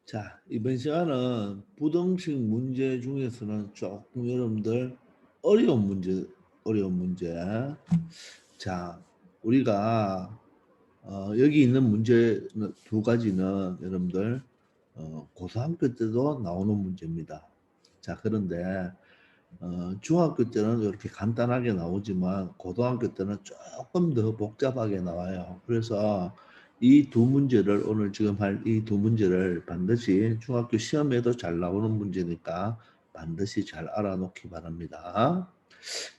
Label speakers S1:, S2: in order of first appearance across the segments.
S1: 자, 이번 시간은 부등식 문제 중에서는 조금 여러분들 어려운 문제. 자, 우리가 여기 있는 문제 두 가지는 여러분들 고등학교 때도 나오는 문제입니다. 자, 그런데 중학교 때는 이렇게 간단하게 나오지만 고등학교 때는 조금 더 복잡하게 나와요. 그래서 이 두 문제를 오늘 지금 할 이 두 문제를 반드시 중학교 시험에도 잘 나오는 문제니까 반드시 잘 알아놓기 바랍니다.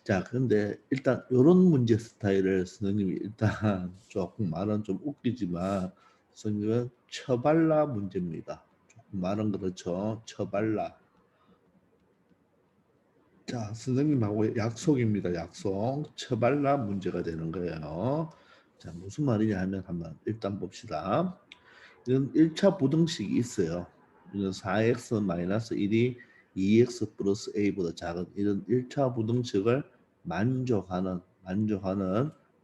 S1: 자, 그런데 일단 이런 문제 스타일을 선생님이 일단 조금 말은 좀 웃기지만 선생님은 처발라 문제입니다. 조금 말은 그렇죠. 처발라. 자, 선생님하고 약속입니다. 약속. 처발라 문제가 되는 거예요. 자, 무슨 말이냐 하면 한번 일단 봅시다. 이건 1차 부등식이 있어요. 이건 4x-1이 2x 플러스 a보다 작은 이런 1차 부등식을 만족하는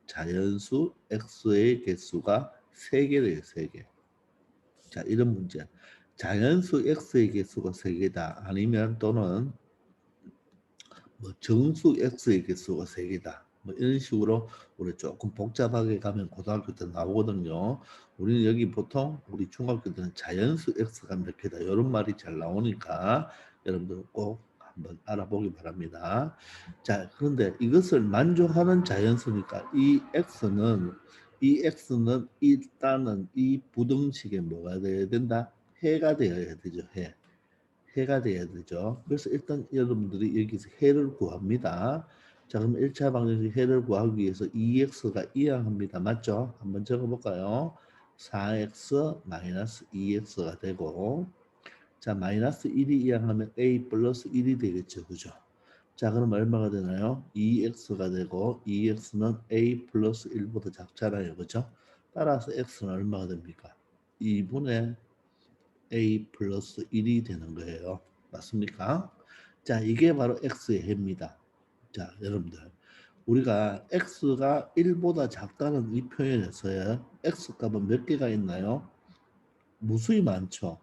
S1: 자연수 x의 개수가 3개 돼요. 3개. 자, 이런 문제. 자연수 x의 개수가 3개다. 아니면 또는 뭐 정수 x의 개수가 3개다. 뭐 이런 식으로 우리 조금 복잡하게 가면 고등학교 때 나오거든요. 우리는 여기 보통 우리 중학교 때는 자연수 x가 몇 개다. 이런 말이 잘 나오니까 여러분들 꼭 한번 알아보기 바랍니다. 자, 그런데 이것을 만족하는 자연수니까 이 x는 일단은 이 부등식에 뭐가 되어야 된다? 해가 되어야 되죠. 해가 돼야 되죠. 그래서 일단 여러분들이 여기서 해를 구합니다. 자, 그럼 1차 방정식 해를 구하기 위해서 2x가 이항합니다. 맞죠? 한번 적어볼까요? 4x 2x가 되고, 자, 마이너스 1이 이항하면 a 플러스 1이 되겠죠. 그죠? 자, 그럼 얼마가 되나요? 2x가 되고 2x는 a 플러스 1보다 작잖아요. 그죠? 따라서 x는 얼마가 됩니까? 2분의 a 플러스 1이 되는 거예요. 맞습니까? 자, 이게 바로 x의 해입니다. 자, 여러분들. 우리가 x가 1보다 작다는 이 표현에서요. x 값은 몇 개가 있나요? 무수히 많죠.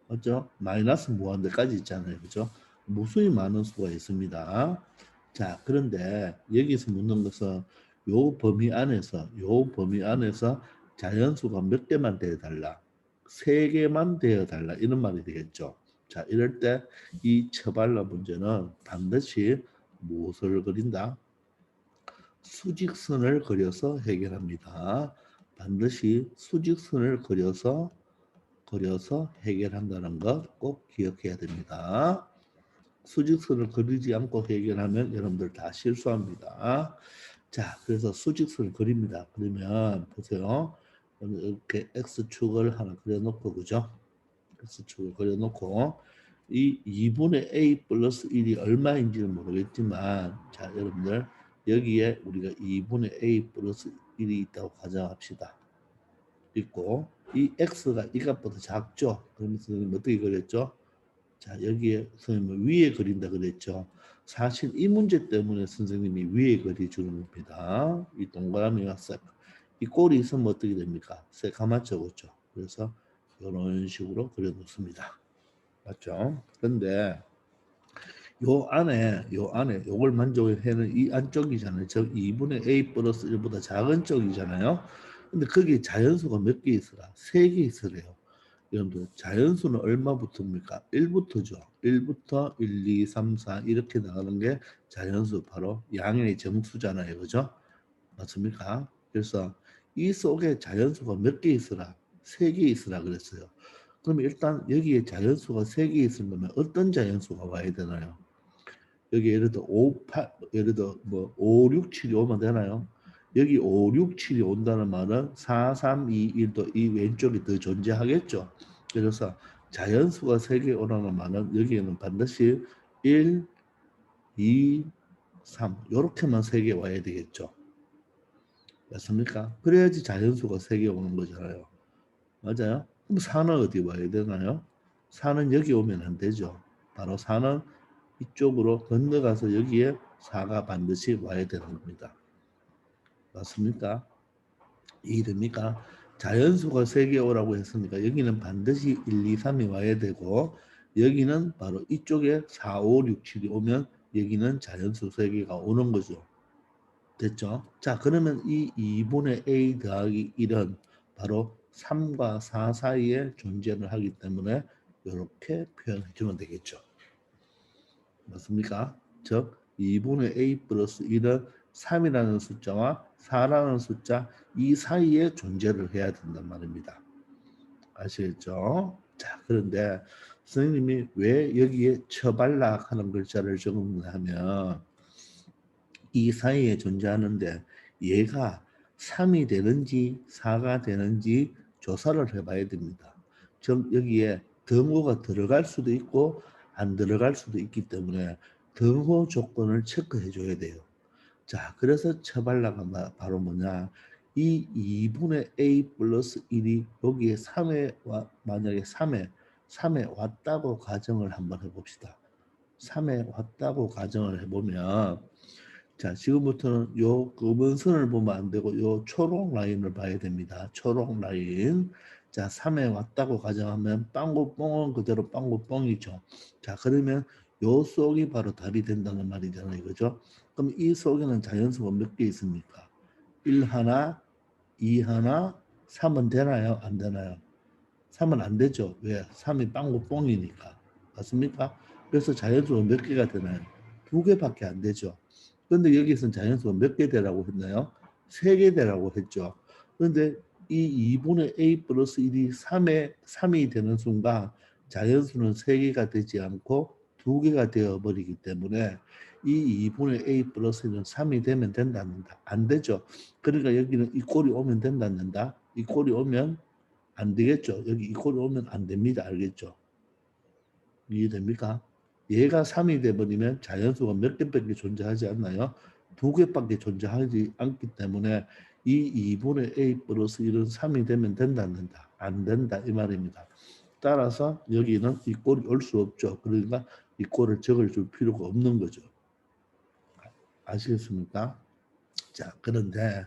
S1: 맞죠? 마이너스 무한대까지 있잖아요. 그죠? 무수히 많은 수가 있습니다. 자, 그런데 여기서 묻는 것은 요 범위 안에서 자연수가 몇 개만 되어달라. 3개만 되어달라. 이런 말이 되겠죠. 자, 이럴 때 이 처발라 문제는 반드시 무엇을 그린다? 수직선을 그려서 해결합니다. 반드시 수직선을 그려서 해결한다는 것 꼭 기억해야 됩니다. 수직선을 그리지 않고 해결하면 여러분들 다 실수합니다. 자, 그래서 수직선을 그립니다. 그러면 보세요. 이렇게 x축을 하나 그려놓고, 그죠? x축을 그려놓고 이 2분의 a 플러스 1이 얼마인지는 모르겠지만, 자, 여러분들 여기에 우리가 2분의 a 플러스 1이 있다고 가정합시다. 있고 이 x가 이 값보다 작죠. 그러면서 선생님 어떻게 그렸죠? 자, 여기에 선생님 위에 그린다 그랬죠. 사실 이 문제 때문에 선생님이 위에 그려주는 겁니다. 이 동그라미가 이 꼴이 있으면 어떻게 됩니까? 새까맣죠, 그렇죠? 그래서 이런 식으로 그려놓습니다. 맞죠? 근데 요 안에 요걸 만족해는 이 안쪽이잖아요. 즉 2분의 a 플러스 1보다 작은 쪽이잖아요. 근데 거기에 자연수가 몇 개 있으라? 3개 있으래요. 여러분들 자연수는 얼마부터입니까? 1부터죠. 1부터 1, 2, 3, 4 이렇게 나가는 게 자연수 바로 양의 정수잖아요. 그죠? 맞습니까? 그래서 이 속에 자연수가 몇 개 있으라? 3개 있으라 그랬어요. 그럼 일단 여기에 자연수가 3개 있으면 어떤 자연수가 와야 되나요? 여기 예를 들어 5, 8, 예를 들어 뭐 5, 6, 7이 오면 되나요? 여기 5, 6, 7이 온다는 말은 4, 3, 2, 1도 이 왼쪽이 더 존재하겠죠. 그래서 자연수가 3개 오라는 말은 여기에는 반드시 1, 2, 3 이렇게만 3개 와야 되겠죠. 맞습니까? 그래야지 자연수가 3개 오는 거잖아요. 맞아요? 그럼 4는 어디 와야 되나요? 4는 여기 오면 안 되죠. 바로 4는 이쪽으로 건너가서 여기에 4가 반드시 와야 되는 겁니다. 맞습니까? 이해됩니까? 자연수가 3개 오라고 했으니까 여기는 반드시 1, 2, 3이 와야 되고 여기는 바로 이쪽에 4, 5, 6, 7이 오면 여기는 자연수 3개가 오는 거죠. 됐죠? 자, 그러면 이 2분의 a 더하기 1은 바로 3과 4 사이에 존재를 하기 때문에 이렇게 표현해 주면 되겠죠. 맞습니까? 즉 2분의 a 플러스 1은 3이라는 숫자와 4라는 숫자 이 사이에 존재를 해야 된단 말입니다. 아시겠죠? 자, 그런데 선생님이 왜 여기에 처발락 하는 글자를 적었냐 하면 이 사이에 존재하는데 얘가 3이 되는지 4가 되는지 조사를 해봐야 됩니다. 즉 여기에 등호가 들어갈 수도 있고 안 들어갈 수도 있기 때문에 등호 조건을 체크해 줘야 돼요. 자, 그래서 처발라가 바로 뭐냐? 이 2분의 a 플러스 1이 여기에 3에 만약에 3에 왔다고 가정을 한번 해봅시다. 3에 왔다고 가정을 해보면 자, 지금부터는 요 검은 선을 보면 안 되고 요 초록 라인을 봐야 됩니다. 초록 라인. 자, 3에 왔다고 가정하면 빵구뽕은 그대로 빵구뽕이죠. 자, 그러면 요 속이 바로 답이 된다는 말이잖아요. 그죠? 그럼 이 속에는 자연수가 몇 개 있습니까? 1 하나, 2 하나, 3은 되나요? 안 되나요? 3은 안 되죠. 왜? 3이 빵구뽕이니까. 맞습니까? 그래서 자연수가 몇 개가 되나요? 2개밖에 안 되죠. 그런데 여기서는 자연수가 몇 개 되라고 했나요? 3개 되라고 했죠. 그런데 이 2분의 a 플러스 1이 3이 되는 순간 자연수는 3개가 되지 않고 2개가 되어버리기 때문에 이 2분의 a 플러스 1은 3이 되면 된다, 안 되죠. 그러니까 여기는 이 꼴이 오면 된다, 안 된다? 이 꼴이 오면 안 되겠죠. 여기 이 꼴이 오면 안 됩니다. 알겠죠? 이해됩니까? 얘가 3이 돼버리면 자연수가 몇 개밖에 존재하지 않나요? 2개밖에 존재하지 않기 때문에 이 2분의 a 플러스 1은 3이 되면 된다 안 된다? 안 된다 이 말입니다. 따라서 여기는 이 꼴이 올 수 없죠. 그러니까 이 꼴을 적어줄 필요가 없는 거죠. 아시겠습니까? 자, 그런데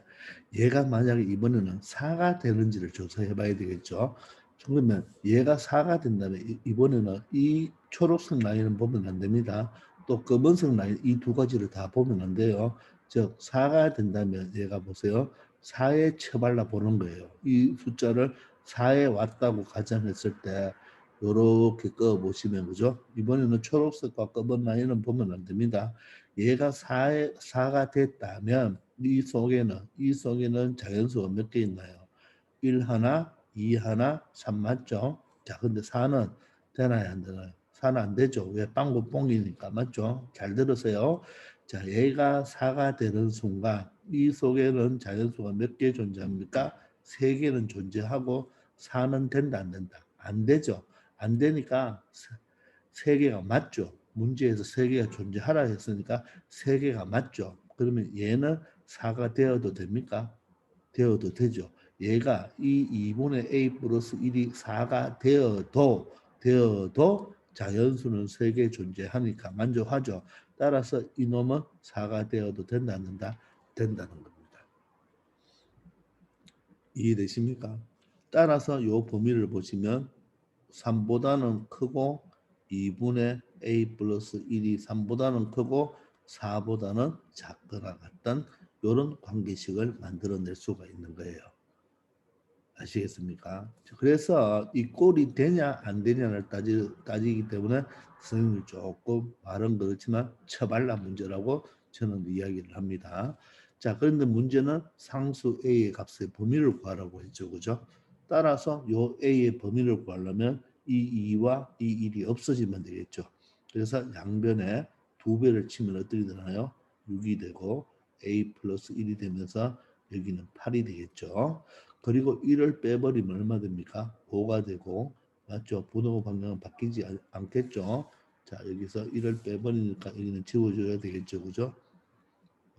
S1: 얘가 만약에 이번에는 4가 되는지를 조사해 봐야 되겠죠. 그러면 얘가 4가 된다면 이번에는 이 초록색 라인을 보면 안 됩니다. 또 검은색 라인 이 두 가지를 다 보면 안 돼요. 즉 4가 된다면 얘가 보세요. 4에 쳐발라 보는 거예요. 이 숫자를 4에 왔다고 가정했을 때 이렇게 꺼 보시면 그죠? 이번에는 초록색과 검은 라인은 보면 안 됩니다. 얘가 4가 됐다면 이 속에는 자연수가 몇 개 있나요? 1 하나, 2 하나, 3 맞죠? 자, 근데 4는 되나요, 안 되나요? 4는 안 되죠. 왜? 빵구 뽕이니까 맞죠? 잘 들으세요. 자, 얘가 4가 되는 순간 이 속에는 자연수가 몇 개 존재합니까? 3개는 존재하고 4는 된다, 안 된다? 안 되죠. 안 되니까 3개가 맞죠. 문제에서 3개가 존재하라 했으니까 3개가 맞죠. 그러면 얘는 4가 되어도 됩니까? 되어도 되죠. 얘가 이 2분의 a 플러스 1이 4가 되어도 자연수는 3개 존재하니까 만족하죠. 따라서 이놈은 4가 되어도 된다, 안 된다? 된다는 겁니다. 이해되십니까? 따라서 이 범위를 보시면 3보다는 크고 2분의 a 플러스 1이 3보다는 크고 4보다는 작거나 같던 이런 관계식을 만들어낼 수가 있는 거예요. 아시겠습니까? 그래서 이 꼴이 되냐 안 되냐를 따지기 때문에 선생님이 조금 말은 그렇지만 처발라 문제라고 저는 이야기를 합니다. 자, 그런데 문제는 상수 A의 값의 범위를 구하라고 했죠. 그죠? 따라서 요 A의 범위를 구하려면 이 2와 이 1이 없어지면 되겠죠. 그래서 양변에 2배를 치면 어떻게 되나요? 6이 되고 A 플러스 1이 되면서 여기는 8이 되겠죠. 그리고 1을 빼버리면 얼마 됩니까? 5가 되고 맞죠? 분호 방향은 바뀌지 않겠죠? 자, 여기서 1을 빼버리니까 여기는 지워줘야 되겠죠. 그죠?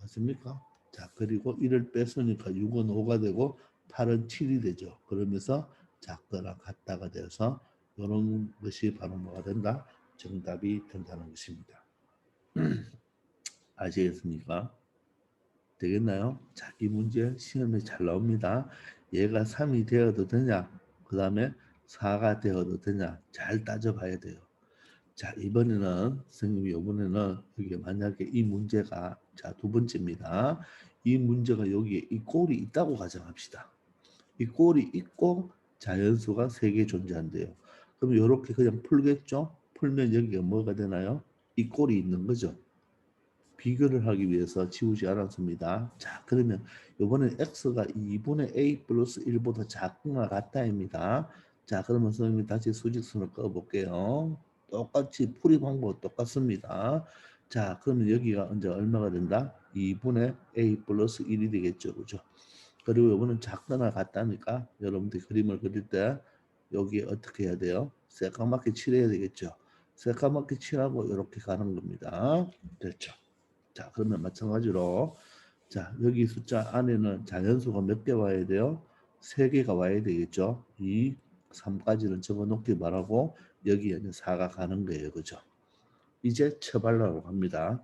S1: 맞습니까? 자, 그리고 1을 뺐으니까 6은 5가 되고 8은 7이 되죠. 그러면서 작거나 같다가 돼서 이런 것이 바로 뭐가 된다? 정답이 된다는 것입니다. 아시겠습니까? 되겠나요? 자, 이 문제 시험에 잘 나옵니다. 얘가 3이 되어도 되냐? 그 다음에 4가 되어도 되냐? 잘 따져봐야 돼요. 자, 이번에는 선생님이 이번에는 여기 만약에 이 문제가 자, 두 번째입니다. 이 문제가 여기에 이 꼴이 있다고 가정합시다. 이 꼴이 있고 자연수가 3개 존재한대요. 그럼 이렇게 그냥 풀겠죠? 풀면 여기가 뭐가 되나요? 이 꼴이 있는 거죠. 비교를 하기 위해서 지우지 않았습니다. 자, 그러면 이번엔 x가 2분의 a 플러스 1보다 작거나 같다입니다. 자, 그러면 선생님이 다시 수직선을 그어볼게요. 똑같이 풀이 방법 똑같습니다. 자, 그러면 여기가 이제 얼마가 된다? 2분의 a 플러스 1이 되겠죠. 그죠? 그리고 이거는 작거나 같다니까 여러분들이 그림을 그릴 때 여기에 어떻게 해야 돼요? 새까맣게 칠해야 되겠죠. 새까맣게 칠하고 이렇게 가는 겁니다. 됐죠. 자, 그러면 마찬가지로 자, 여기 숫자 안에는 자연수가 몇 개 와야 돼요? 3개가 와야 되겠죠. 2, 3까지는 적어놓기 바라고 여기에는 4가 가는 거예요. 그죠? 이제 처발라고 합니다.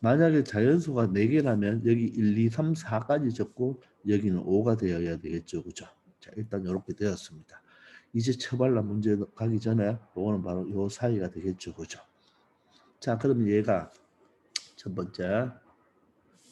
S1: 만약에 자연수가 4개라면 여기 1, 2, 3, 4까지 적고 여기는 5가 되어야 되겠죠. 그죠? 자, 일단 이렇게 되었습니다. 이제 처발라 문제 가기 전에 이거는 바로 요 사이가 되겠죠. 그죠? 자, 그러면 얘가 첫 번째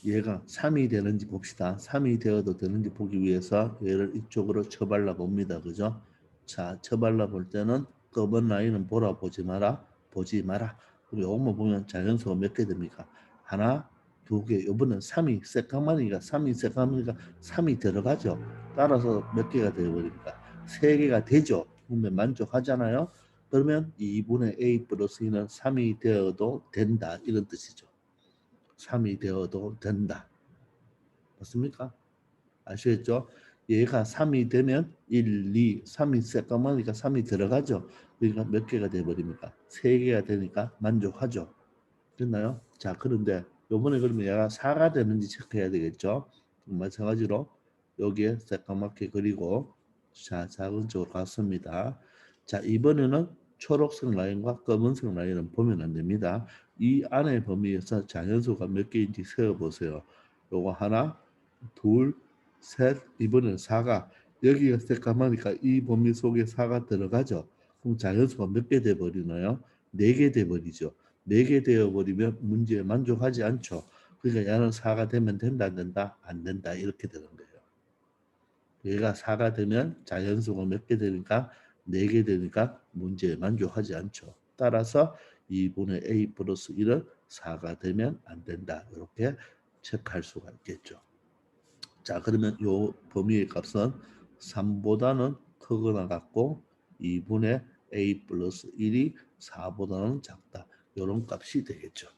S1: 얘가 3이 되는지 봅시다. 3이 되어도 되는지 보기 위해서 얘를 이쪽으로 쳐발라 봅니다. 그죠? 자, 쳐발라 볼 때는 검은 라인은 보지 마라. 보지 마라. 그럼 요것만 보면 자연수가 몇 개 됩니까? 하나, 두 개. 요번엔 3이 새까마니까 3이 들어가죠. 따라서 몇 개가 되어버립니까? 3개가 되죠. 그러면 만족하잖아요. 그러면 2분의 a 플러스 2는 3이 되어도 된다. 이런 뜻이죠. 3이 되어도 된다. 맞습니까? 아시겠죠? 얘가 3이 되면 1, 2, 3이 새까마니까 3이 들어가죠. 그러니까 몇 개가 돼버립니까? 3개가 되니까 만족하죠. 됐나요? 자, 그런데 요번에 그러면 얘가 4가 되는지 체크해야 되겠죠? 마찬가지로 여기에 새까맣게 그리고 자, 작은 쪽으로 갔습니다. 자, 이번에는 초록색 라인과 검은색 라인은 보면 안 됩니다. 이 안의 범위에서 자연수가 몇 개인지 세어보세요. 요거 하나, 둘, 셋, 이번에는 4가 여기가 새까마니까 이 범위 속에 4가 들어가죠. 그럼 자연수가 몇 개 돼버리나요? 4개 돼버리죠. 4개 되어버리면 문제에 만족하지 않죠. 그러니까 얘는 4가 되면 된다 안 된다? 안 된다 이렇게 되는 거예요. 얘가 4가 되면 자연수가 몇 개 되니까 4개 되니까 문제에 만족하지 않죠. 따라서 2분의 a 플러스 1은 4가 되면 안 된다. 이렇게 체크할 수가 있겠죠. 자, 그러면 요 범위의 값은 3보다는 크거나 같고 2분의 a 플러스 1이 4보다는 작다. 이런 값이 되겠죠.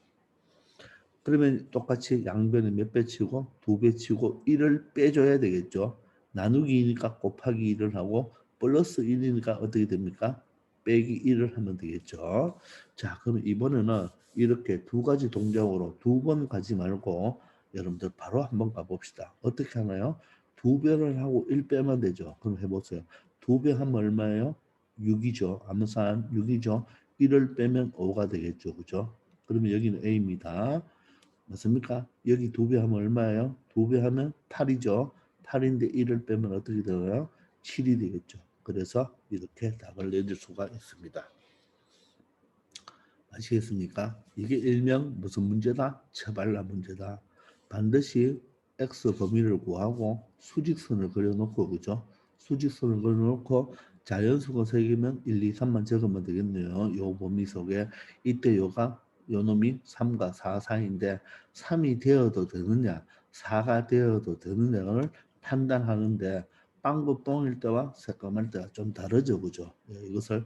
S1: 그러면 똑같이 양변에 몇 배 치고 2배 치고 1을 빼줘야 되겠죠. 나누기니까 곱하기 1을 하고 플러스 1이니까 어떻게 됩니까? 빼기 1을 하면 되겠죠. 자, 그럼 이번에는 이렇게 두 가지 동작으로 두 번 가지 말고 여러분들 바로 한번 가봅시다. 어떻게 하나요? 2배를 하고 1 빼면 되죠. 그럼 해보세요. 2배 하면 얼마예요? 6이죠. 암산 6이죠. 1을 빼면 5가 되겠죠. 그죠? 그러면 여기는 A입니다. 맞습니까? 여기 2배 하면 얼마예요? 2배 하면 8이죠. 8인데 1을 빼면 어떻게 되나요? 7이 되겠죠. 그래서 이렇게 답을 내줄 수가 있습니다. 아시겠습니까? 이게 일명 무슨 문제다? 처발라 문제다. 반드시 x 범위를 구하고 수직선을 그려놓고 그죠? 수직선을 그려놓고 자연수가 3개면 1, 2, 3만 적으면 되겠네요. 요 범위 속에 이때 요가 요 놈이 3과 4 사이인데 3이 되어도 되느냐 4가 되어도 되느냐를 판단하는데 빵긋뻥일 때와 새까말 때가 좀 다르죠. 그죠? 예, 이것을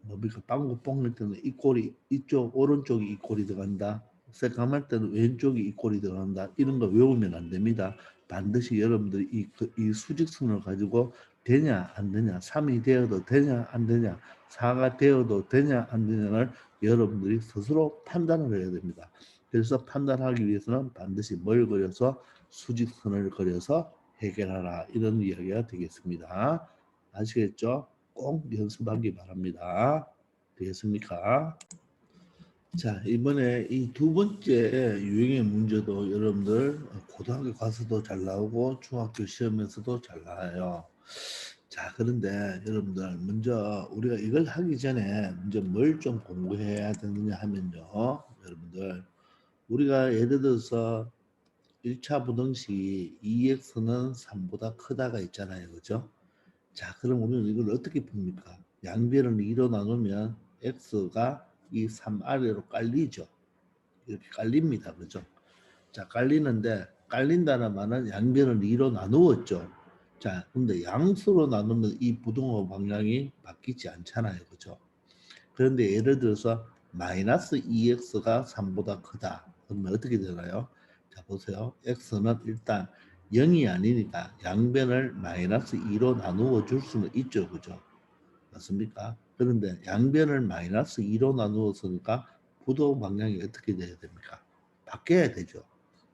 S1: 뭡니까 빵구 뽕낼 때는 이 꼴이 이쪽 오른쪽이 이 꼴이 들어간다. 새까말 때는 왼쪽이 이 꼴이 들어간다. 이런 거 외우면 안 됩니다. 반드시 여러분들이 이 수직선을 가지고 되냐 안 되냐 3이 되어도 되냐 안 되냐 4가 되어도 되냐 안 되냐를 여러분들이 스스로 판단을 해야 됩니다. 그래서 판단하기 위해서는 반드시 뭘 그려서 수직선을 그려서 해결하라 이런 이야기가 되겠습니다. 아시겠죠? 꼭 연습하기 바랍니다. 되겠습니까? 자, 이번에 이 두 번째 유형의 문제도 여러분들 고등학교 가서도 잘 나오고 중학교 시험에서도 잘 나와요. 자, 그런데 여러분들 먼저 우리가 이걸 하기 전에 먼저 뭘 좀 공부해야 되느냐 하면요. 여러분들 우리가 예를 들어서 1차 부등식이 2x는 3보다 크다가 있잖아요. 그죠? 자, 그럼 우리는 이걸 어떻게 풉니까? 양변을 2로 나누면 x가 이 3 아래로 깔리죠. 이렇게 깔립니다. 그죠? 자, 깔리는데 깔린다는 말은 양변을 2로 나누었죠. 자, 근데 양수로 나누면 이 부등호 방향이 바뀌지 않잖아요. 그죠? 그런데 예를 들어서 마이너스 2x가 3보다 크다. 그러면 어떻게 되나요? 자, 보세요. x는 일단 0이 아니니까 양변을 마이너스 2로 나누어 줄 수는 있죠. 그죠? 맞습니까? 그런데 양변을 마이너스 2로 나누었으니까 부도 방향이 어떻게 돼야 됩니까? 바뀌어야 되죠.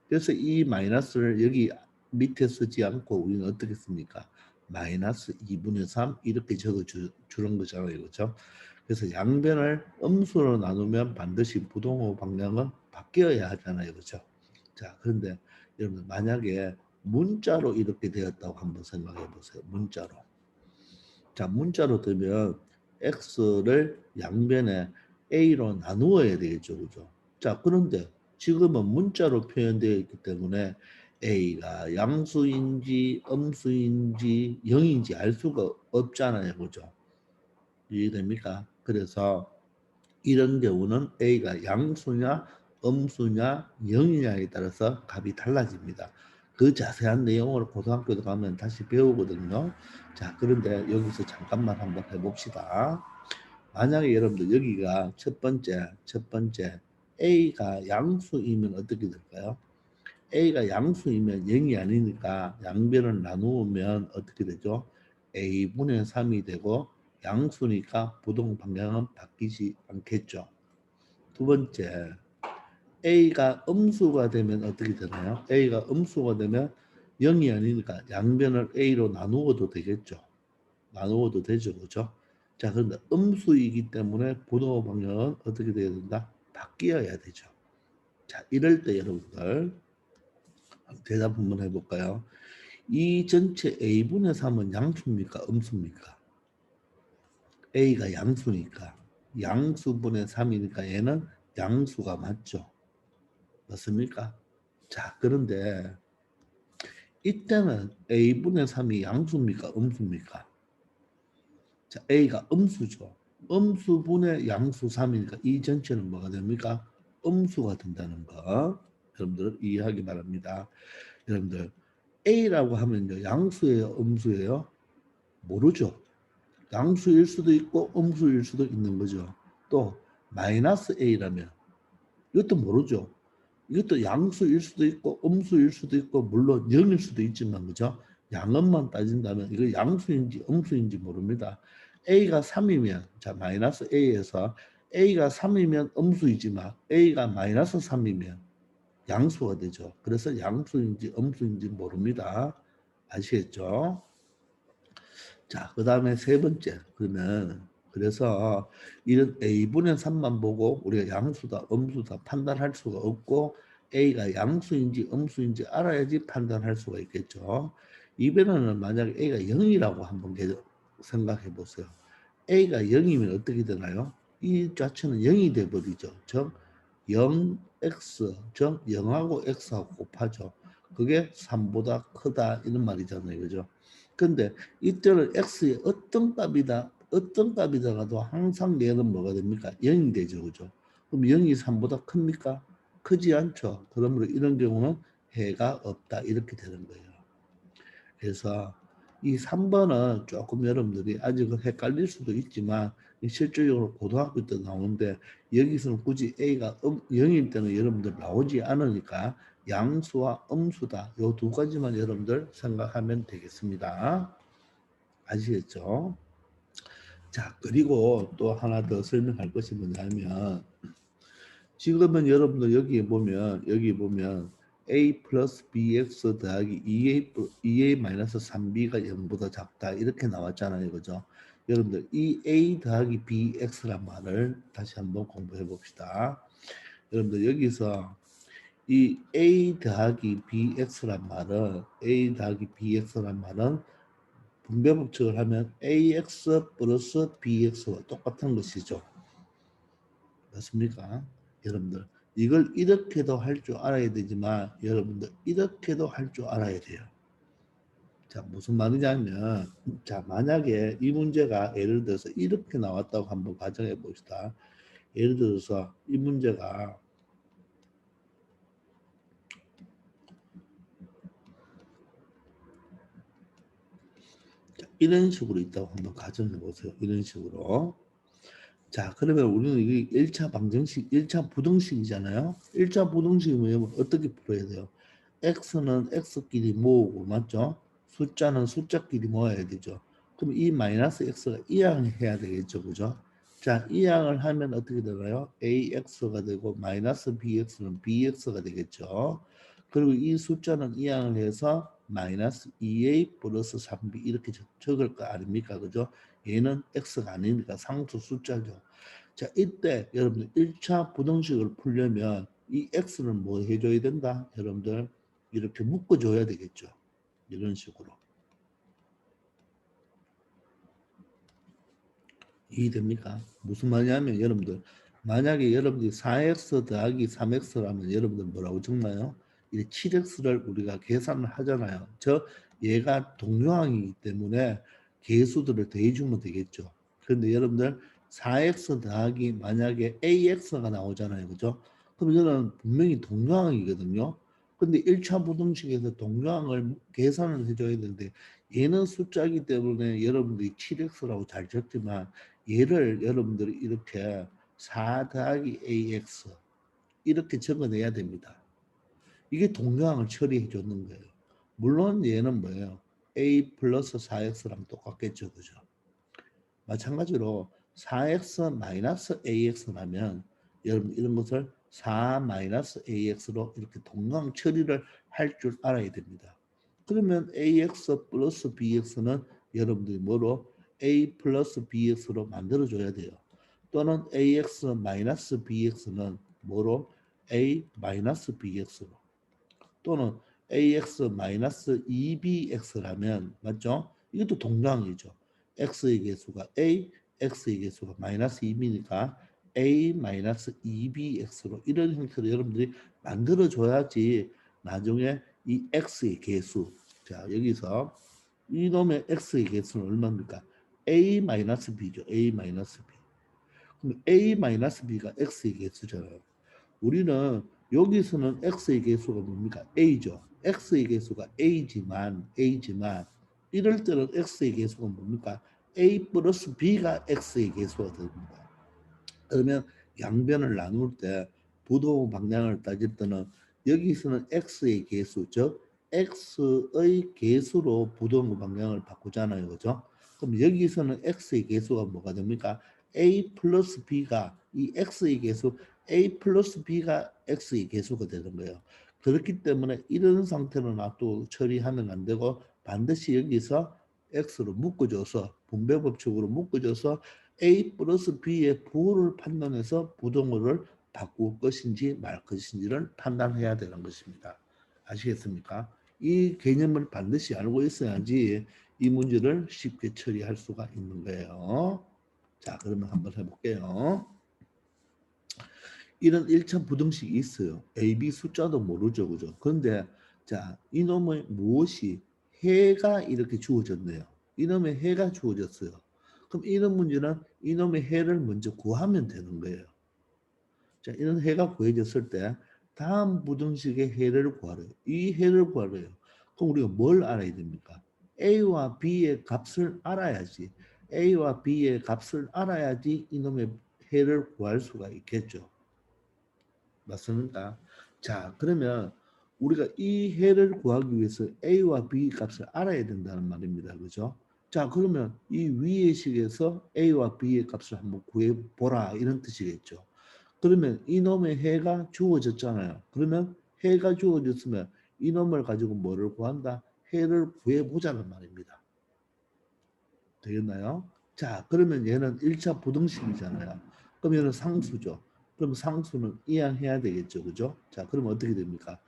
S1: 그래서 이 마이너스를 여기 밑에 쓰지 않고 우리는 어떻게 씁니까? 마이너스 2분의 3 이렇게 적어 주는 거잖아요. 그렇죠? 그래서 양변을 음수로 나누면 반드시 부동호 방향은 바뀌어야 하잖아요. 그렇죠? 자, 그런데 여러분 만약에 문자로 이렇게 되었다고 한번 생각해 보세요. 문자로. 자, 문자로 되면 x를 양변에 a로 나누어야 되겠죠. 그죠? 자, 그런데 지금은 문자로 표현되어 있기 때문에 a가 양수인지 음수인지 0인지 알 수가 없잖아요. 그죠? 이해됩니까? 그래서 이런 경우는 a가 양수냐 음수냐 0이냐에 따라서 값이 달라집니다. 그 자세한 내용을 고등학교도 가면 다시 배우거든요. 자, 그런데 여기서 잠깐만 한번 해봅시다. 만약에 여러분들 여기가 첫 번째 a가 양수이면 어떻게 될까요? a가 양수이면 0이 아니니까 양변을 나누면 어떻게 되죠? a분의 3이 되고 양수니까 부동 방향은 바뀌지 않겠죠. 두 번째, A가 음수가 되면 어떻게 되나요? A가 음수가 되면 0이 아니니까 양변을 A로 나누어도 되겠죠. 나누어도 되죠. 그죠? 자, 그런데 음수이기 때문에 분호 방향은 어떻게 돼야 된다? 바뀌어야 되죠. 자, 이럴 때 여러분들 대답 한번 해볼까요? 이 전체 A분의 3은 양수입니까? 음수입니까? A가 양수니까 양수분의 3이니까 얘는 양수가 맞죠. 맞습니까? 자, 그런데 이때는 a분의 3이 양수입니까? 음수입니까? 자, a가 음수죠. 음수분의 양수 3이니까 이 전체는 뭐가 됩니까? 음수가 된다는 거. 여러분들 이해하기 바랍니다. 여러분들 a라고 하면요. 양수예요? 음수예요? 모르죠. 양수일 수도 있고 음수일 수도 있는 거죠. 또 마이너스 a라면 이것도 모르죠. 이것도 양수일 수도 있고 음수일 수도 있고 물론 0일 수도 있지만 그죠? 양음만 따진다면 이거 양수인지 음수인지 모릅니다. a가 3이면 자 마이너스 a에서 a가 3이면 음수이지만 a가 마이너스 3이면 양수가 되죠. 그래서 양수인지 음수인지 모릅니다. 아시겠죠? 자, 그 다음에 세 번째. 그러면 그래서 이런 a분의 3만 보고 우리가 양수다, 음수다 판단할 수가 없고 a가 양수인지 음수인지 알아야지 판단할 수가 있겠죠. 이번에는 만약에 a가 0이라고 한번 생각해 보세요. a가 0이면 어떻게 되나요? 이 자체는 0이 돼 버리죠. 즉 0x, 즉 0하고 x하고 곱하죠. 그게 3보다 크다 이런 말이잖아요. 그죠? 근데 이때는 x의 어떤 값이다가도 항상 얘는 뭐가 됩니까? 0이 되죠. 그죠? 그럼 0이 3보다 큽니까? 크지 않죠. 그러므로 이런 경우는 해가 없다. 이렇게 되는 거예요. 그래서 이 3번은 조금 여러분들이 아직은 헷갈릴 수도 있지만 실질적으로 고등학교 때 나오는데 여기서는 굳이 A가 0일 때는 여러분들 나오지 않으니까 양수와 음수다. 이 두 가지만 여러분들 생각하면 되겠습니다. 아시겠죠? 자, 그리고 또 하나 더 설명할 것이 뭐냐면 지금은 여러분들 여기 보면 a 플러스 bx 더하기 2a 마이너스 3b가 0보다 작다 이렇게 나왔잖아요. 그죠? 여러분들 이 a 더하기 bx란 말을 다시 한번 공부해 봅시다. 여러분들 여기서 이 a 더하기 bx란 말은 분배 법칙을 하면 ax 플러스 bx와 똑같은 것이죠. 맞습니까? 여러분들 이걸 이렇게도 할 줄 알아야 되지만 여러분들 이렇게도 할 줄 알아야 돼요. 자, 무슨 말이냐면 자, 만약에 이 문제가 예를 들어서 이렇게 나왔다고 한번 가정해 봅시다. 예를 들어서 이 문제가 이런 식으로 있다고 한번 가정해 보세요. 이런 식으로. 자, 그러면 우리는 이게 1차 방정식, 1차 부등식이잖아요. 1차 부등식이면 어떻게 풀어야 돼요? x는 x끼리 모으고, 맞죠? 숫자는 숫자끼리 모아야 되죠. 그럼 이 마이너스 x가 이항을 해야 되겠죠. 그죠? 자, 이항을 하면 어떻게 되나요? ax가 되고 마이너스 bx는 bx가 되겠죠. 그리고 이 숫자는 이항을 해서 마이너스 2a 플러스 3b 이렇게 적을 거 아닙니까? 그죠? 얘는 x가 아니니까 상수 숫자죠. 자, 이때 여러분들 1차 부등식을 풀려면 이 x는 뭐 해줘야 된다? 여러분들 이렇게 묶어줘야 되겠죠. 이런 식으로. 이해됩니까? 무슨 말이냐면 여러분들 만약에 여러분들이 4x 더하기 3x라면 여러분들 뭐라고 적나요? 이 7x를 우리가 계산을 하잖아요. 얘가 동요항이기 때문에 개수들을 더해주면 되겠죠. 그런데 여러분들 4x 더하기 만약에 ax가 나오잖아요. 그죠? 그럼 이거는 분명히 동요항이거든요. 근데 1차 부등식에서 동요항을 계산을 해줘야 되는데 얘는 숫자이기 때문에 여러분들이 7x라고 잘 적지만 얘를 여러분들이 이렇게 4 더하기 ax 이렇게 적어내야 됩니다. 이게 동요항을 처리해 줬는 거예요. 물론 얘는 뭐예요? a 플러스 4x랑 똑같겠죠. 그죠? 마찬가지로 4x 마이너스 ax라면 여러분 이런 것을 4 마이너스 ax로 이렇게 동강 처리를 할 줄 알아야 됩니다. 그러면 ax 플러스 bx는 여러분들이 뭐로 a 플러스 bx로 만들어줘야 돼요. 또는 ax 마이너스 bx는 뭐로 a 마이너스 bx로 또는 ax 마이너스 2bx라면 맞죠? 이것도 동강이죠. x의 개수가 a, x의 개수가 마이너스 2b니까 a 마이너스 2bx로 이런 형태로 여러분들이 만들어줘야지 나중에 이 x의 개수 자 여기서 이놈의 x의 개수는 얼마입니까? a 마이너스 b죠. a 마이너스 b. 그럼 a 마이너스 b가 x의 개수잖아요. 우리는 여기서는 x의 개수가 뭡니까? a죠. x의 개수가 a지만 이럴 때는 x의 개수가 뭡니까? a 플러스 b가 x의 개수가 됩니다. 그러면 양변을 나눌 때 부동 방향을 따질 때는 여기서는 x의 개수, 즉 x의 개수로 부동 방향을 바꾸잖아요. 그죠? 그럼 여기서는 x의 개수가 뭐가 됩니까? a 플러스 b가 이 x의 개수 a 플러스 b가 x의 개수가 되는 거예요. 그렇기 때문에 이런 상태로 놔두고 처리하면 안 되고 반드시 여기서 x로 묶어줘서 분배법칙으로 묶어줘서 A 플러스 B의 부호를 판단해서 부동호를 바꿀 것인지 말 것인지를 판단해야 되는 것입니다. 아시겠습니까? 이 개념을 반드시 알고 있어야지 이 문제를 쉽게 처리할 수가 있는 거예요. 자, 그러면 한번 해볼게요. 이런 1차 부등식이 있어요. A, B 숫자도 모르죠. 그죠? 그런데 자, 이놈의 무엇이 해가 이렇게 주어졌네요. 이놈의 해가 주어졌어요. 그럼 이런 문제는 이놈의 해를 먼저 구하면 되는 거예요. 자, 이런 해가 구해졌을 때 다음 부등식의 해를 구하래요. 이 해를 구하래요. 그럼 우리가 뭘 알아야 됩니까? A와 B의 값을 알아야지. A와 B의 값을 알아야지 이놈의 해를 구할 수가 있겠죠. 맞습니까? 자, 그러면 우리가 이 해를 구하기 위해서 A와 B 값을 알아야 된다는 말입니다. 그죠? 자, 그러면 이 위의 식에서 A와 B의 값을 한번 구해보라 이런 뜻이겠죠. 그러면 이놈의 해가 주어졌잖아요. 그러면 해가 주어졌으면 이놈을 가지고 뭐를 구한다? 해를 구해보자는 말입니다. 되겠나요? 자, 그러면 얘는 1차 부등식이잖아요. 그럼 얘는 상수죠. 그럼 상수는 이항해야 되겠죠. 그죠? 자, 그러면 어떻게 됩니까?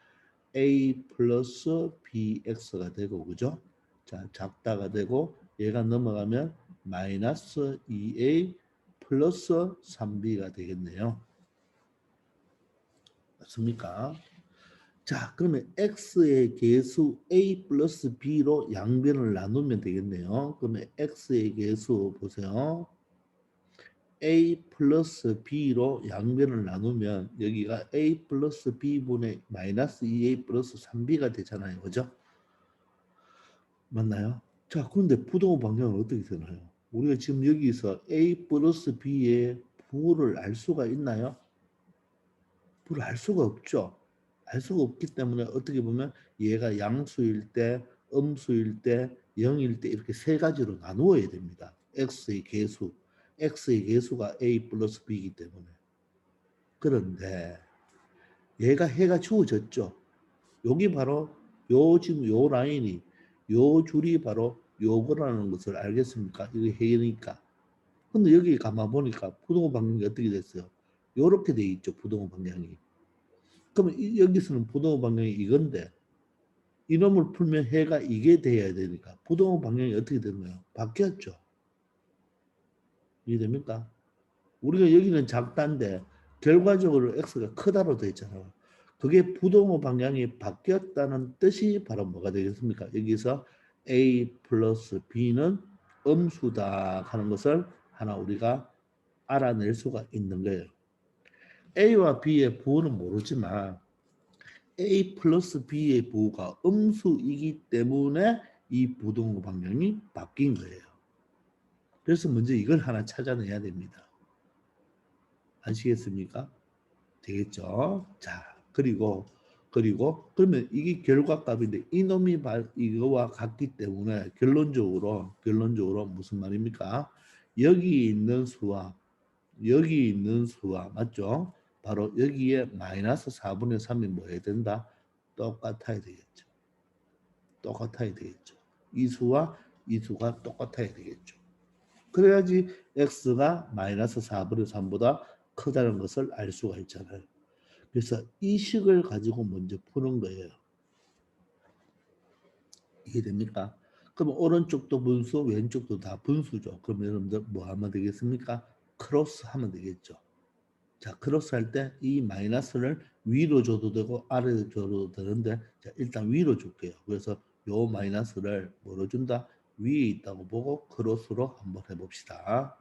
S1: a 플러스 bx가 되고, 그죠? 자, 작다가 되고 얘가 넘어가면 마이너스 2a 플러스 3b가 되겠네요. 맞습니까? 자, 그러면 x의 개수 a 플러스 b로 양변을 나누면 되겠네요. 그러면 x의 개수 보세요. a 플러스 b로 양변을 나누면 여기가 a 플러스 b분의 마이너스 2a 플러스 3b가 되잖아요. 그죠? 맞나요? 자, 그런데 부동호 방향은 어떻게 되나요? 우리가 지금 여기서 a 플러스 b의 부호를 알 수가 있나요? 부호를 알 수가 없죠. 알 수가 없기 때문에 어떻게 보면 얘가 양수일 때, 음수일 때, 0일 때 이렇게 세 가지로 나누어야 됩니다. x의 개수. x의 개수가 a 플러스 b이기 때문에. 그런데 얘가 해가 주어졌죠. 여기 바로 요 지금 요 라인이 요 줄이 바로 요거라는 것을 알겠습니까? 이게 해니까. 근데 여기 가만 보니까 부동호 방향이 어떻게 됐어요? 요렇게 돼 있죠. 부동호 방향이. 그러면 여기서는 부동호 방향이 이건데 이놈을 풀면 해가 이게 돼야 되니까 부동호 방향이 어떻게 되나요? 바뀌었죠. 이해됩니까? 우리가 여기는 작다인데 결과적으로 x가 크다로 되어 있잖아요. 그게 부동호 방향이 바뀌었다는 뜻이 바로 뭐가 되겠습니까? 여기서 a 플러스 b는 음수다 하는 것을 하나 우리가 알아낼 수가 있는 거예요. a와 b의 부호는 모르지만 a 플러스 b의 부호가 음수이기 때문에 이 부동호 방향이 바뀐 거예요. 그래서 먼저 이걸 하나 찾아내야 됩니다. 아시겠습니까? 되겠죠. 자, 그리고 그러면 이게 결과값인데 이놈이 이거와 같기 때문에 결론적으로 무슨 말입니까? 여기 있는 수와 맞죠? 바로 여기에 마이너스 4분의 3이 뭐 해야 된다? 똑같아야 되겠죠. 똑같아야 되겠죠. 이 수와 이 수가 똑같아야 되겠죠. 그래야지 x가 마이너스 4분의 3보다 크다는 것을 알 수가 있잖아요. 그래서 이 식을 가지고 먼저 푸는 거예요. 이해됩니까? 그럼 오른쪽도 분수, 왼쪽도 다 분수죠. 그럼 여러분들 뭐 하면 되겠습니까? 크로스 하면 되겠죠. 자, 크로스 할 때 이 마이너스를 위로 줘도 되고 아래로 줘도 되는데 자, 일단 위로 줄게요. 그래서 요 마이너스를 뭐로 준다? 위에 있다고 보고 크로스로 한번 해봅시다.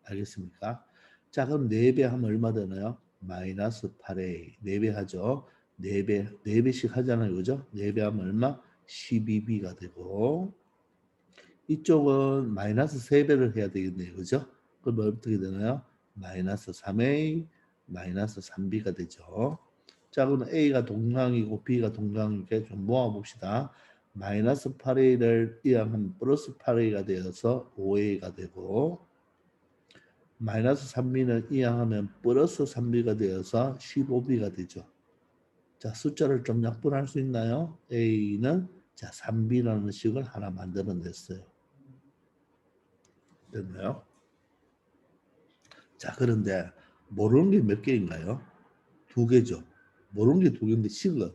S1: 알겠습니까? 자, 그럼 4배 하면 얼마 되나요? 마이너스 8a. 4배 하죠. 4배, 4배씩 하잖아요. 그죠? 4배 하면 얼마? 12b가 되고 이쪽은 마이너스 3배를 해야 되겠네요. 그죠? 그럼 어떻게 되나요? 마이너스 3a, 마이너스 3b가 되죠. 자, 그럼 a가 동량이고 b가 동량이게 좀 모아봅시다. 마이너스 8a를 이항하면 플러스 8a가 되어서 5a가 되고 마이너스 3b는 이항하면 플러스 3b가 되어서 15b가 되죠. 자, 숫자를 좀 약분할 수 있나요? a는 자 3b라는 식을 하나 만들어냈어요. 됐나요? 자, 그런데 모르는 게 몇 개인가요? 2개죠. 모르는 게 2개인데 식은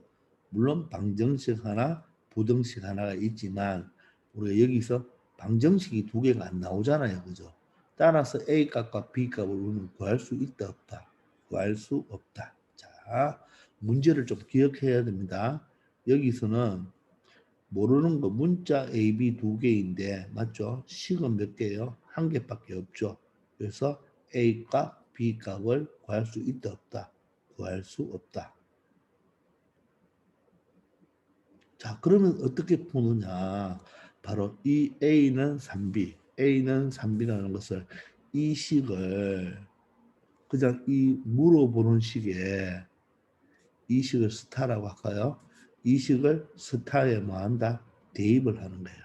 S1: 물론 방정식 하나, 부등식 하나가 있지만 우리가 여기서 방정식이 2개가 안 나오잖아요. 그죠? 따라서 A 값과 B 값을 우리는 구할 수 있다 없다. 구할 수 없다. 자, 문제를 좀 기억해야 됩니다. 여기서는 모르는 거 문자 A, B 2개인데 맞죠? 식은 몇 개예요? 1개밖에 없죠. 그래서 A 값, B 값을 구할 수 있다 없다. 구할 수 없다. 자, 그러면 어떻게 푸느냐? 바로 이 A는 3B, A는 3B라는 것을 이 식을 그냥 이 물어보는 식에 이 식을 스타라고 할까요? 이 식을 스타에 뭐 한다? 대입을 하는 거예요.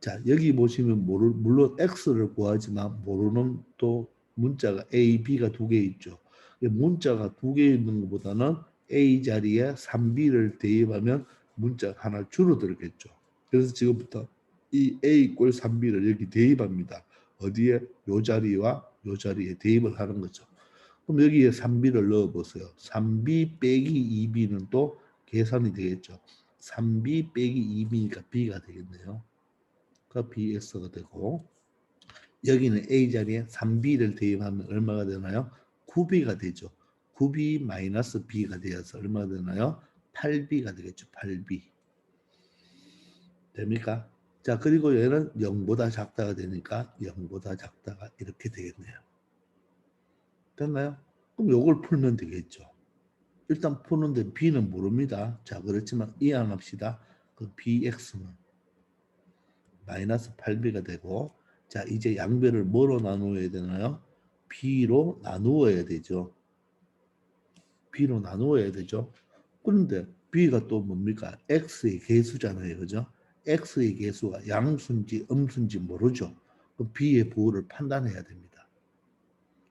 S1: 자, 여기 보시면 물론 X를 구하지만 모르는 또 문자가 A, B가 2개 있죠. 문자가 2개 있는 것보다는 A 자리에 3B를 대입하면 문자가 하나 줄어들겠죠. 그래서 지금부터 이 A 꼴 3B를 여기 대입합니다. 어디에? 요 자리와 요 자리에 대입을 하는 거죠. 그럼 여기에 3b를 넣어보세요. 3b 빼기 2b는 또 계산이 되겠죠. 3b 빼기 2b니까 b가 되겠네요. 그 bx가 되고 여기는 a 자리에 3b를 대입하면 얼마가 되나요? 9b가 되죠. 9b 마이너스 b가 되어서 얼마가 되나요? 8b가 되겠죠. 8b. 됩니까? 자, 그리고 얘는 0보다 작다가 되니까 0보다 작다가 이렇게 되겠네요. 됐나요? 그럼 요걸 풀면 되겠죠. 일단 푸는데 b는 모릅니다. 자, 그렇지만 이항합시다. 그 bx는 마이너스 8b가 되고, 자, 이제 양변을 뭐로 나누어야 되나요? b로 나누어야 되죠. b로 나누어야 되죠. 그런데 b가 또 뭡니까? x의 개수잖아요. 그죠? x의 개수가 양수인지 음수인지 모르죠. 그럼 b의 부호를 판단해야 됩니다.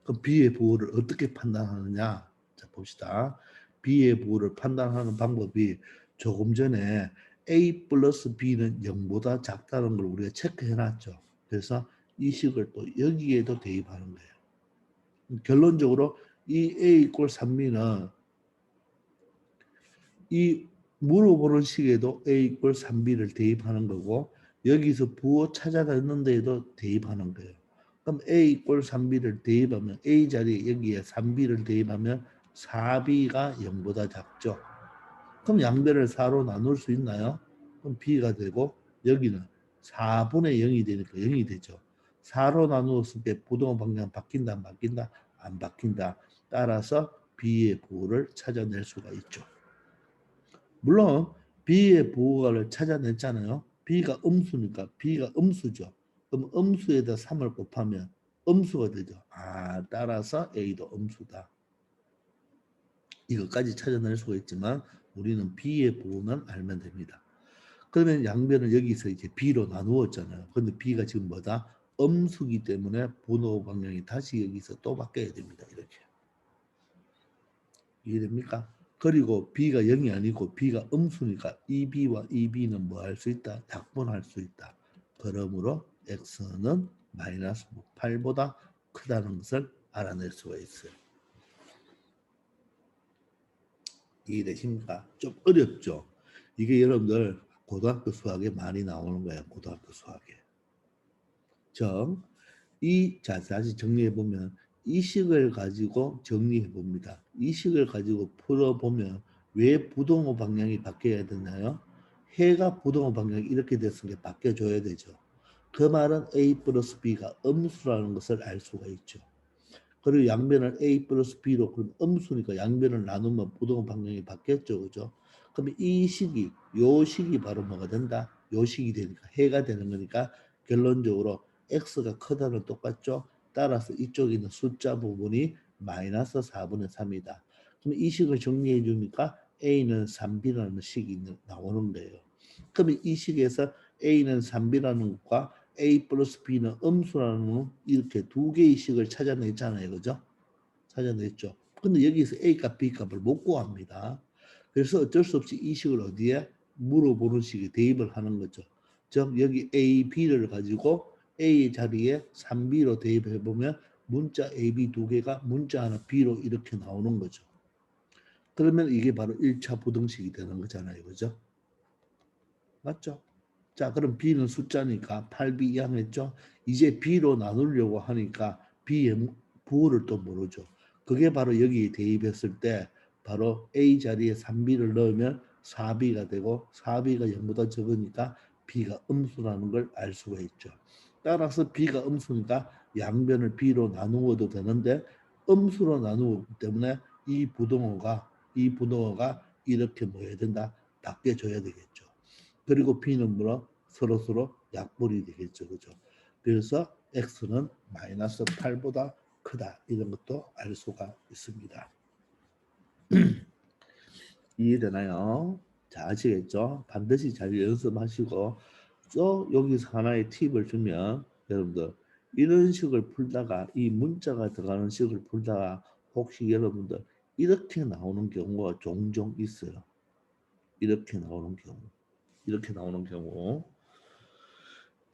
S1: 그럼 b의 부호를 어떻게 판단하느냐? 자, 봅시다. b의 부호를 판단하는 방법이 조금 전에 a 플러스 b는 0보다 작다는 걸 우리가 체크해놨죠. 그래서 이 식을 또 여기에도 대입하는 거예요. 결론적으로 이 a 이꼴 3b는 이 물어보는 식에도 a 이꼴 3b를 대입하는 거고 여기서 부호 찾아냈는 데에도 대입하는 거예요. 그럼 a 이꼴 3b를 대입하면 a 자리에 여기에 3b를 대입하면 4b가 0보다 작죠. 그럼 양변을 4로 나눌 수 있나요? 그럼 b가 되고 여기는 4분의 0이 되니까 0이 되죠. 4로 나누었을 때 부동호 방향 바뀐다 안 바뀐다? 안 바뀐다. 따라서 b의 부호를 찾아낼 수가 있죠. 물론 b의 부호를 찾아냈잖아요. b가 음수니까 b가 음수죠. 그럼 음수에다 3을 곱하면 음수가 되죠. 따라서 a도 음수다. 이것까지 찾아낼 수가 있지만 우리는 b의 부호만 알면 됩니다. 그러면 양변을 여기서 이제 b로 나누었잖아요. 근데 b가 지금 뭐다? 음수기 때문에 분호 방향이 다시 여기서 또 바뀌어야 됩니다. 이렇게. 이해됩니까? 그리고 b가 0이 아니고 b가 음수니까 이 b와 이 b는 뭐 할 수 있다? 약분할 수 있다. 그러므로 x는 마이너스 8보다 크다는 것을 알아낼 수가 있어요. 이해되십니까? 좀 어렵죠? 이게 여러분들 고등학교 수학에 많이 나오는 거예요. 고등학교 수학에. 자, 다시 정리해 보면 이 식을 가지고 정리해 봅니다. 이 식을 가지고 풀어 보면 왜 부동호 방향이 바뀌어야 되나요? 해가 부동호 방향이 이렇게 됐으니까 바뀌어 줘야 되죠. 그 말은 a 플러스 b가 음수라는 것을 알 수가 있죠. 그리고 양변을 a 플러스 b로 그럼 음수니까 양변을 나누면 부동호 방향이 바뀌었죠. 그죠? 그럼 이 식이 요 식이 바로 뭐가 된다? 요 식이 되니까 해가 되는 거니까 결론적으로 x가 크다는 똑같죠. 따라서 이쪽에 있는 숫자 부분이 마이너스 4분의 3이다. 그럼 이 식을 정리해 주니까 a는 3b라는 식이 나오는 거예요. 그러면 이 식에서 a는 3b라는 것과 a 플러스 b는 음수라는 이렇게 두 개의 식을 찾아냈잖아요. 그죠? 찾아냈죠. 근데 여기서 a 값, b 값을 못 구합니다. 그래서 어쩔 수 없이 이 식을 어디에? 물어보는 식에 대입을 하는 거죠. 즉 여기 a, b를 가지고 a 자리에 3b로 대입해 보면 문자 a, b 두 개가 문자 하나 b로 이렇게 나오는 거죠. 그러면 이게 바로 1차 부등식이 되는 거잖아요. 그죠? 맞죠? 자, 그럼 b는 숫자니까 8b 이항했죠? 이제 b로 나누려고 하니까 b의 부호를 또 모르죠. 그게 바로 여기 대입했을 때 바로 a 자리에 3b를 넣으면 4b가 되고 4b가 0보다 적으니까 b가 음수라는 걸 알 수가 있죠. 따라서 b가 음수니까 양변을 b로 나누어도 되는데 음수로 나누기 때문에 이 부동호가 이렇게 뭐 해야 된다? 바뀌어줘야 되겠죠. 그리고 b는 뭐라? 서로 약분이 되겠죠. 그죠? 그래서 x는 마이너스 8보다 크다. 이런 것도 알 수가 있습니다. 이해되나요? 자, 아시겠죠? 반드시 잘 연습하시고 또 여기서 하나의 팁을 주면 여러분들 이런 식을 풀다가 이 문자가 들어가는 식을 풀다가 혹시 여러분들 이렇게 나오는 경우가 종종 있어요. 이렇게 나오는 경우.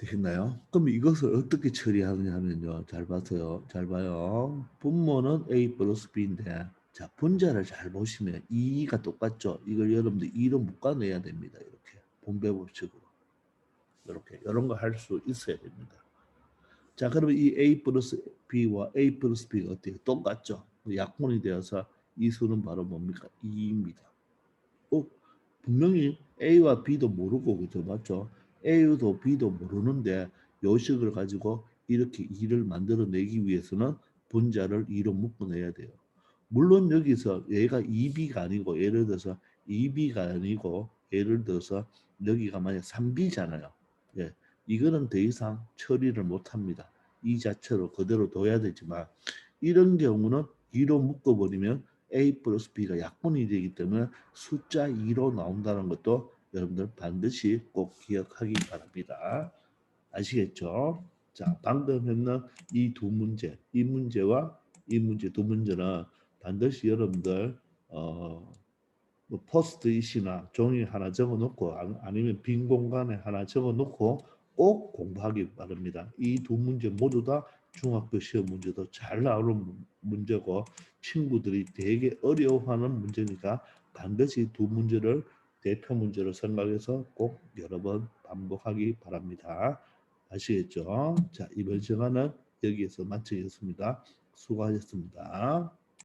S1: 되겠나요? 그럼 이것을 어떻게 처리하느냐 하면요. 잘 봐서요. 잘 봐요. 분모는 A 플러스 B인데 자, 분자를 잘 보시면 2가 똑같죠. 이걸 여러분들 2로 묶어내야 됩니다. 이렇게 분배 법칙으로. 이렇게 이런 거 할 수 있어야 됩니다. 자, 그러면 이 A 플러스 B와 A 플러스 B가 어때요? 똑같죠. 약분이 되어서 이 수는 바로 뭡니까? 2입니다. 분명히 A와 B도 모르고 그죠, 맞죠? A도 B도 모르는데 요식을 가지고 이렇게 2를 만들어내기 위해서는 분자를 2로 묶어내야 돼요. 물론 여기서 얘가 2B가 아니고 예를 들어서 2B가 아니고 예를 들어서 여기가 만약 3B잖아요. 예, 이거는 더 이상 처리를 못합니다. 이 자체로 그대로 둬야 되지만 이런 경우는 2로 묶어버리면 A 플러스 B가 약분이 되기 때문에 숫자 2로 나온다는 것도 여러분들 반드시 꼭 기억하기 바랍니다. 아시겠죠? 자, 방금 했는 이 두 문제, 이 문제와 이 문제 두 문제는 반드시 여러분들 뭐 포스트잇이나 종이 하나 적어놓고 아니면 빈 공간에 하나 적어놓고 꼭 공부하기 바랍니다. 이 두 문제 모두 다 중학교 시험 문제도 잘 나오는 문제고 친구들이 되게 어려워하는 문제니까 반드시 두 문제를 대표 문제로 생각해서 꼭 여러 번 반복하기 바랍니다. 아시겠죠? 자, 이번 시간은 여기에서 마치겠습니다. 수고하셨습니다.